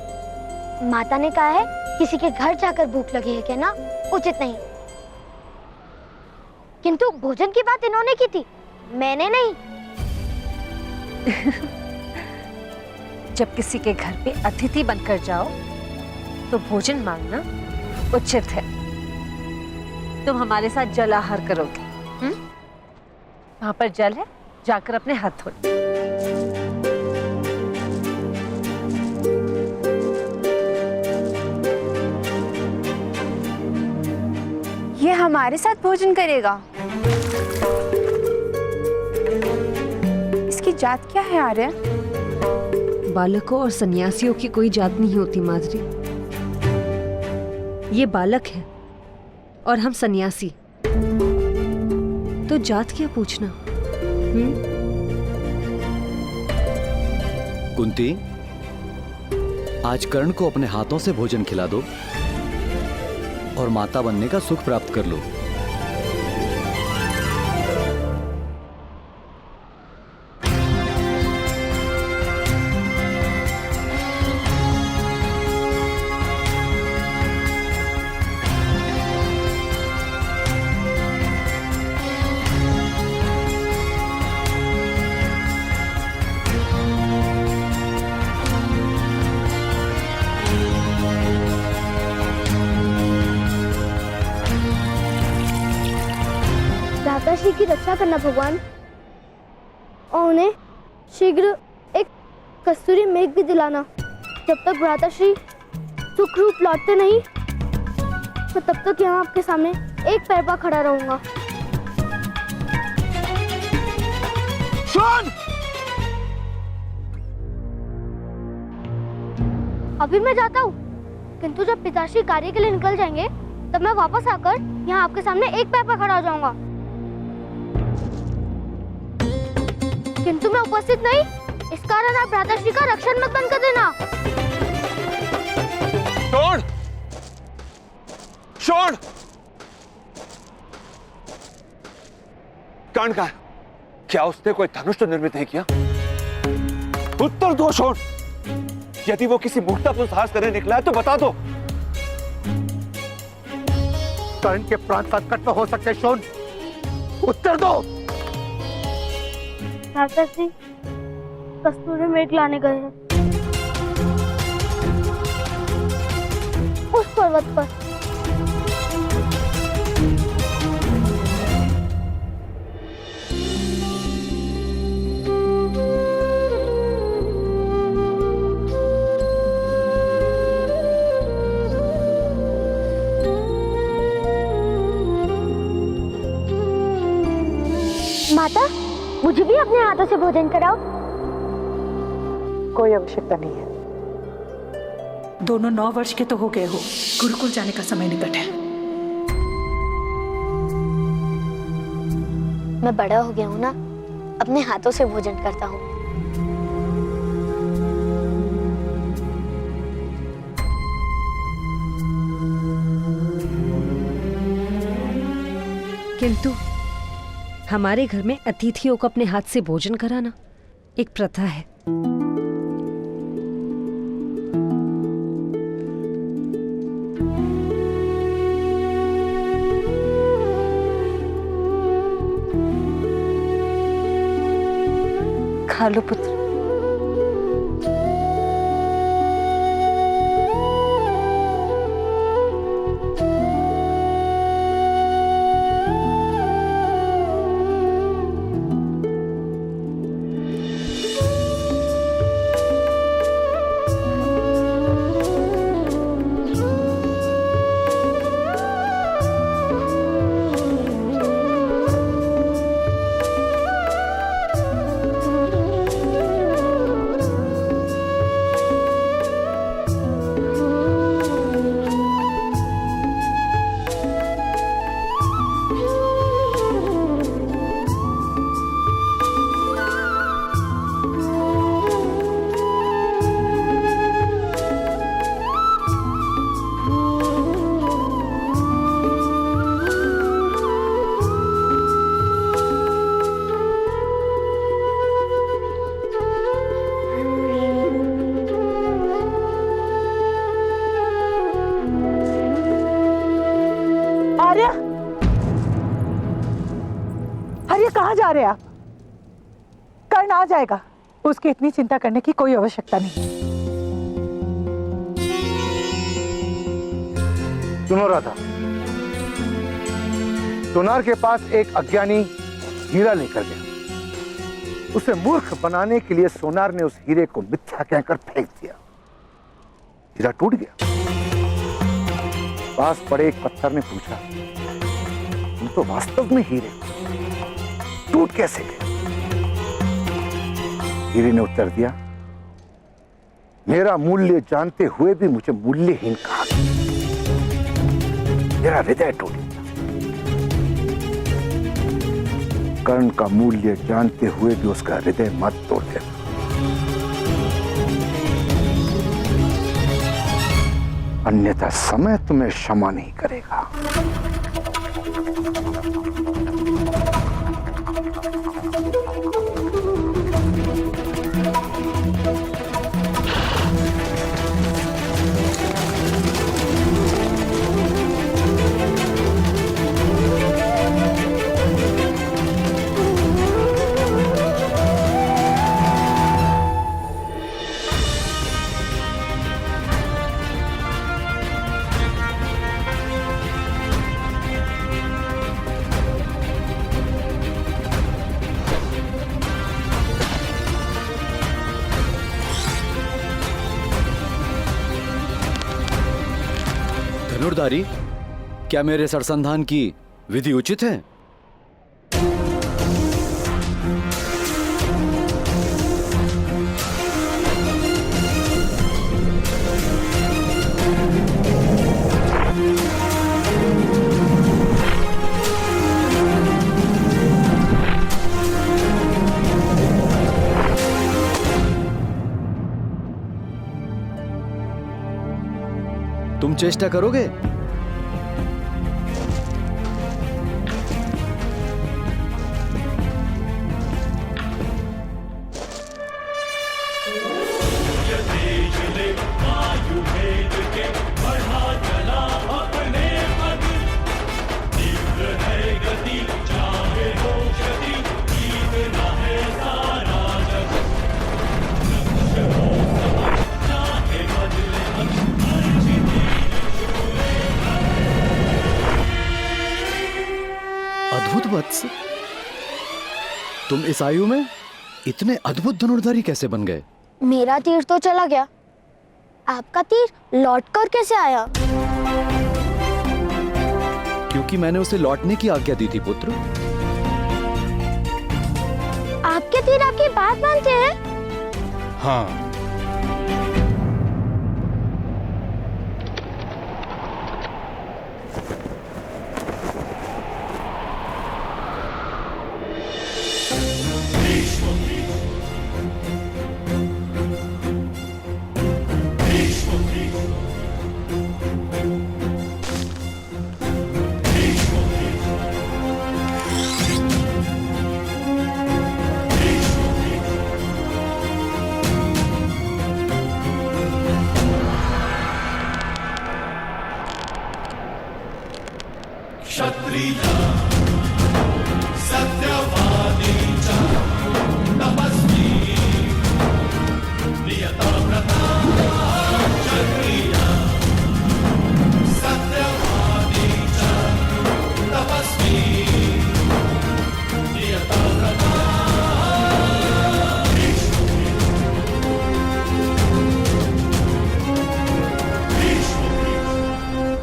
माता ने कहा है किसी के घर जाकर भूख लगी है कहना उचित नहीं। किंतु भोजन की बात इन्होंने की थी, मैंने नहीं। जब किसी के घर पे अतिथि बनकर जाओ तो भोजन मांगना उचित है। तुम हमारे साथ जल आहार करोगे। वहां पर जल है, जाकर अपने हाथ धो। ये हमारे साथ भोजन करेगा? इसकी जात क्या है आर्य? बालकों और सन्यासियों की कोई जात नहीं होती माधुरी। ये बालक है और हम सन्यासी, तो जात क्या पूछना? कुंती, आज कर्ण को अपने हाथों से भोजन खिला दो और माता बनने का सुख प्राप्त कर लो। भ्राताश्री की रक्षा करना भगवान, और उन्हें शीघ्र एक कस्तूरी मेघ भी दिलाना। जब तक भ्राताश्री सुख रूप लौटते नहीं, मैं तब तक यहाँ आपके सामने एक पैर पर खड़ा रहूंगा। सुन! अभी मैं जाता हूँ, किंतु जब पिताश्री कार्य के लिए निकल जाएंगे, तब मैं वापस आकर यहाँ आपके सामने एक पैर पर खड़ा हो जाऊंगा। किंतु मैं उपस्थित नहीं, इस कारण आप भ्राताश्री का रक्षण मत बंद कर देना। छोड़! छोड़! कर्ण का क्या उसने कोई धनुष तो निर्मित नहीं किया? उत्तर दो छोड़! यदि वो किसी मूर्खतापूर्ण साहस करने निकला है तो बता दो। कर्ण के प्राण संकट में हो सकते हैं, शोन। उत्तर दो। भ्राताश्री कस्तूरी मेघ लाने गए हैं उस पर्वत पर। माता, मुझे भी अपने हाथों से भोजन कराओ। कोई आवश्यकता नहीं है। दोनों 9 वर्ष के तो हो गए हो, गुरुकुल जाने का समय निकट है। मैं बड़ा हो गया हूँ ना, अपने हाथों से भोजन करता हूँ। किंतु हमारे घर में अतिथियों को अपने हाथ से भोजन कराना एक प्रथा है। खा लो पुत्र। अरे कहाँ जा रहे आप? कर्ण आ जाएगा, उसकी इतनी चिंता करने की कोई आवश्यकता नहीं। सुनो राधा, सोनार के पास एक अज्ञानी हीरा लेकर गया। उसे मूर्ख बनाने के लिए सोनार ने उस हीरे को मिथ्या कहकर फेंक दिया। हीरा टूट गया। पास पड़े एक पत्थर ने पूछा, तुम तो वास्तव में हीरे टूट कैसे गए? हीरे ने उत्तर दिया, मेरा मूल्य जानते हुए भी मुझे मूल्यहीन कहा गया। मेरा हृदय टूट गया। कर्ण का मूल्य जानते हुए भी उसका हृदय मत तोड़ देना। अन्यथा समय तुम्हें क्षमा नहीं करेगा। धनुर्धारी, क्या मेरे सरसंधान की विधि उचित है? तुम चेष्टा करोगे? अद्भुत वत्स, तुम इस आयु में इतने अद्भुत धनुर्धारी कैसे बन गए? मेरा तीर तो चला गया, आपका तीर लौटकर कैसे आया? क्योंकि मैंने उसे लौटने की आज्ञा दी थी पुत्र। आपके तीर आपकी बात मानते हैं? हाँ।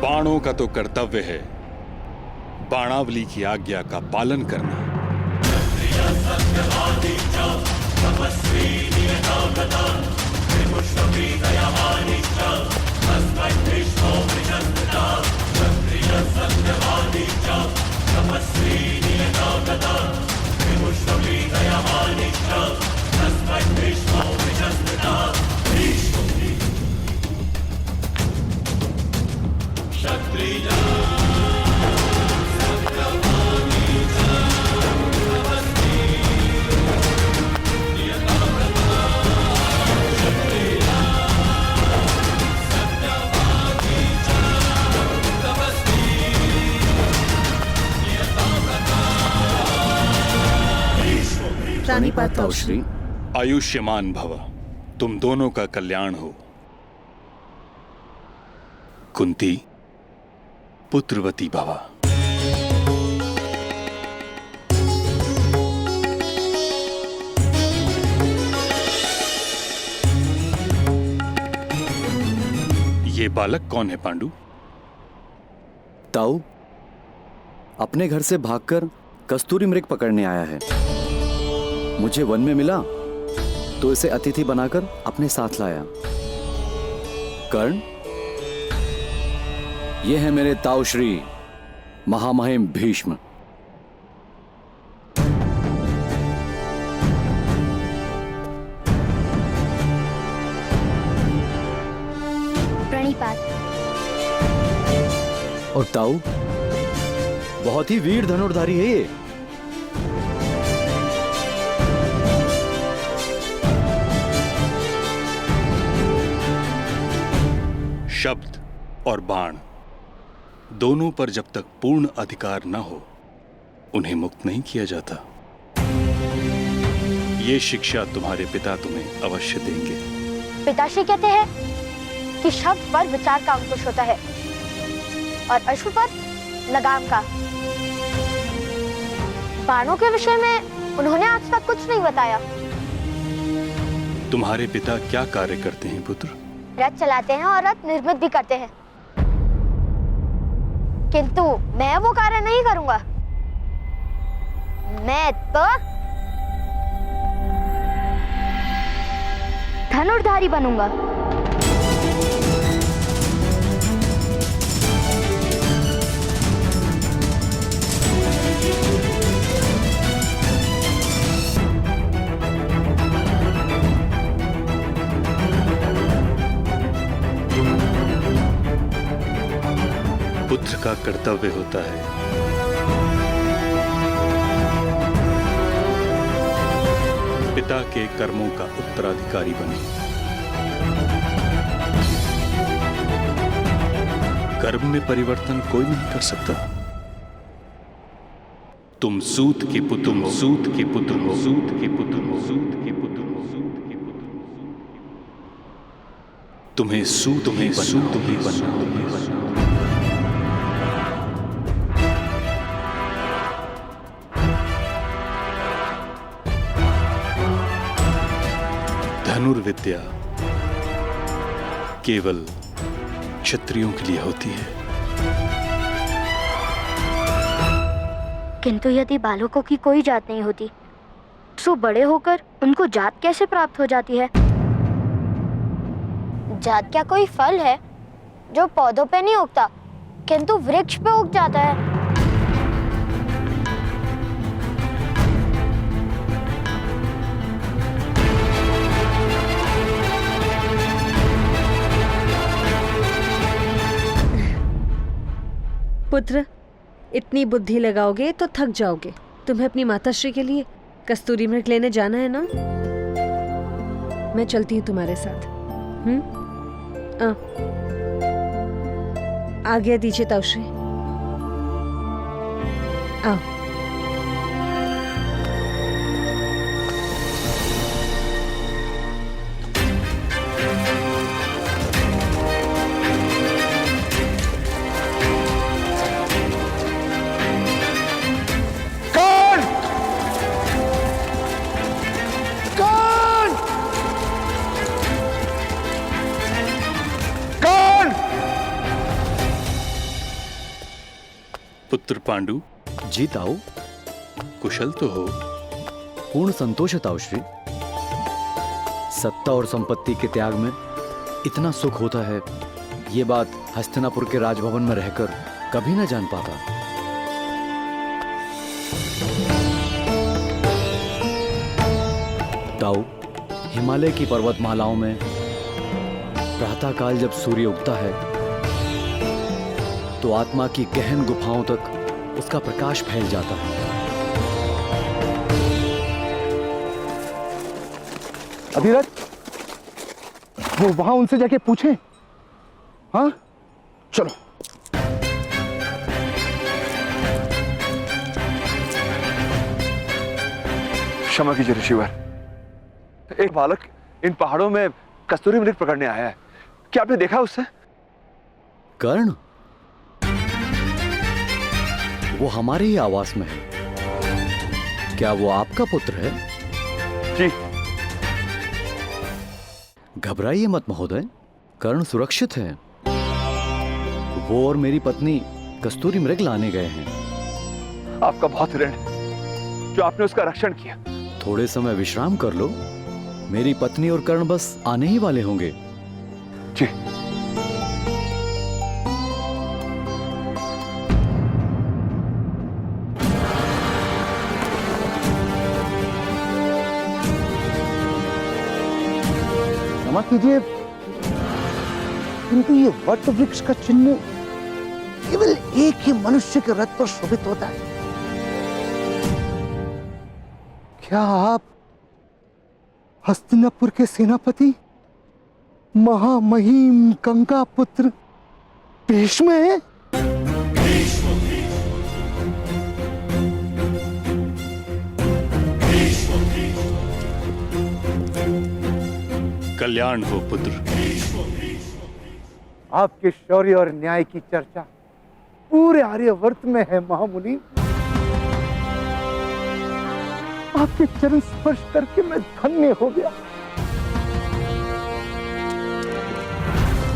बाणों का तो कर्तव्य है बाणावली की आज्ञा का पालन करना। ताऊश्री, आयुष्यमान भव, तुम दोनों का कल्याण हो। कुंती, पुत्रवती भव। ये बालक कौन है पांडु? ताऊ अपने घर से भागकर कस्तूरी मृग पकड़ने आया है। मुझे वन में मिला तो इसे अतिथि बनाकर अपने साथ लाया। कर्ण, ये है मेरे ताऊ श्री महामहिम भीष्म। प्रणिपात। और ताऊ बहुत ही वीर धनुर्धारी है ये। शब्द और बाण दोनों पर जब तक पूर्ण अधिकार न हो उन्हें मुक्त नहीं किया जाता। ये शिक्षा तुम्हारे पिता तुम्हें अवश्य देंगे। पिताश्री कहते हैं कि शब्द पर विचार का अंकुश होता है और अश्व पर लगाम का। बाणों के विषय में उन्होंने आज तक कुछ नहीं बताया। तुम्हारे पिता क्या कार्य करते हैं पुत्र? रथ चलाते हैं और रथ निर्मित भी करते हैं। किंतु मैं वो कार्य नहीं करूंगा। मैं तो धनुर्धारी बनूंगा। पुत्र का कर्तव्य होता है पिता के कर्मों का उत्तराधिकारी बने। कर्म में परिवर्तन कोई नहीं कर सकता। तुम सूत के पुत्र, तुम सूत के पुत्र हो, सूत के पुत्र हो, सूत के पुत्र हो, सूत के पुत्र हो। तुम्हें सूत ही बनना। धनुर्विद्या केवल क्षत्रियों के लिए होती है। किंतु यदि बालकों की कोई जात नहीं होती तो बड़े होकर उनको जात कैसे प्राप्त हो जाती है? जात क्या कोई फल है जो पौधों पे नहीं उगता किंतु वृक्ष पे उग जाता है? पुत्र, इतनी बुद्धि लगाओगे तो थक जाओगे। तुम्हें अपनी माताश्री के लिए कस्तूरी मृग लेने जाना है ना? मैं चलती हूँ तुम्हारे साथ। आज्ञा दीजिए ताऊश्री। आओ। पुत्र पांडु। जी ताऊ। कुशल तो हो? पूर्ण संतोष है ताऊ श्री। सत्ता और संपत्ति के त्याग में इतना सुख होता है, ये बात हस्तिनापुर के राजभवन में रहकर कभी न जान पाता। ताऊ, हिमालय की पर्वतमालाओं में प्रातःकाल जब सूर्य उगता है तो आत्मा की गहन गुफाओं तक उसका प्रकाश फैल जाता है। अभिरथ, वो वहां उनसे जाके पूछें। हाँ, चलो। क्षमा कीजिए ऋषिवर, एक बालक इन पहाड़ों में कस्तूरी मृग पकड़ने आया है। क्या आपने देखा उससे? कर्ण? वो हमारे ही आवास में है। क्या वो आपका पुत्र है? जी। घबराइए मत महोदय, कर्ण सुरक्षित है। वो और मेरी पत्नी कस्तूरी मृग लाने गए हैं। आपका बहुत ऋण है जो आपने उसका रक्षण किया। थोड़े समय विश्राम कर लो, मेरी पत्नी और कर्ण बस आने ही वाले होंगे। जी। क्षमा कीजिए, किंतु ये वट वृक्ष का चिन्ह केवल एक ही मनुष्य के रथ पर शोभित होता है। क्या आप हस्तिनापुर के सेनापति महामहिम गंगा पुत्र भीष्म हैं? कल्याण हो पुत्र। आपके शौर्य और न्याय की चर्चा पूरे आर्यवर्त में है महामुनि। आपके चरण स्पर्श करके मैं धन्य हो गया।